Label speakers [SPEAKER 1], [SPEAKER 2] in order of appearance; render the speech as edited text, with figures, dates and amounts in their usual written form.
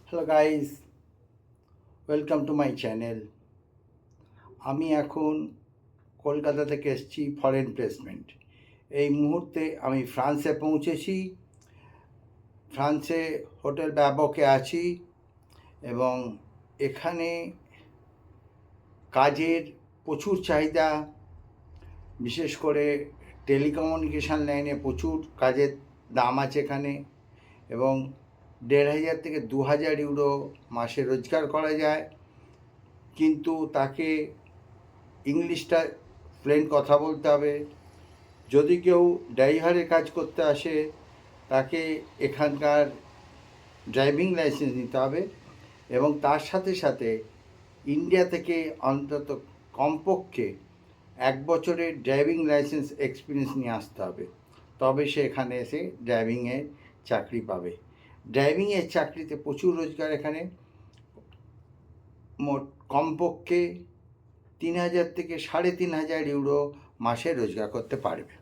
[SPEAKER 1] Hello guys, welcome to my channel. আমি এখন কলকাতা থেকে এসেছি ফরেন প্লেসমেন্ট। এই মুহূর্তে আমি ফ্রান্সে পৌঁছেছি। ফ্রান্সে হোটেল ব্যাবকে আছি এবং এখানে কাজের প্রচুর চাহিদা। বিশেষ করে টেলিকমিউনিকেশান লাইনে প্রচুর কাজের দাম আছে এখানে এবং ১,৫০০ থেকে ২,০০০ ইউরো মাসে রোজগার করা যায়, কিন্তু তাকে ইংলিশটা ফ্লুয়েন্ট কথা বলতে হবে। যদি কেউ ড্রাইভারের কাজ করতে আসে তাকে এখানকার ড্রাইভিং লাইসেন্স নিতে হবে এবং তার সাথে সাথে ইন্ডিয়া থেকে অন্তত কমপক্ষে ১ বছরের ড্রাইভিং লাইসেন্স এক্সপিরিয়েন্স নিয়ে আসতে হবে, তবে সে এখানে এসে ড্রাইভিংয়ের চাকরি পাবে। ড্রাইভিংয়ের চাকরিতে প্রচুর রোজগার এখানে। মোট কমপক্ষে ৩,০০০ থেকে ৩,৫০০ ইউরো মাসে রোজগার করতে পারবে।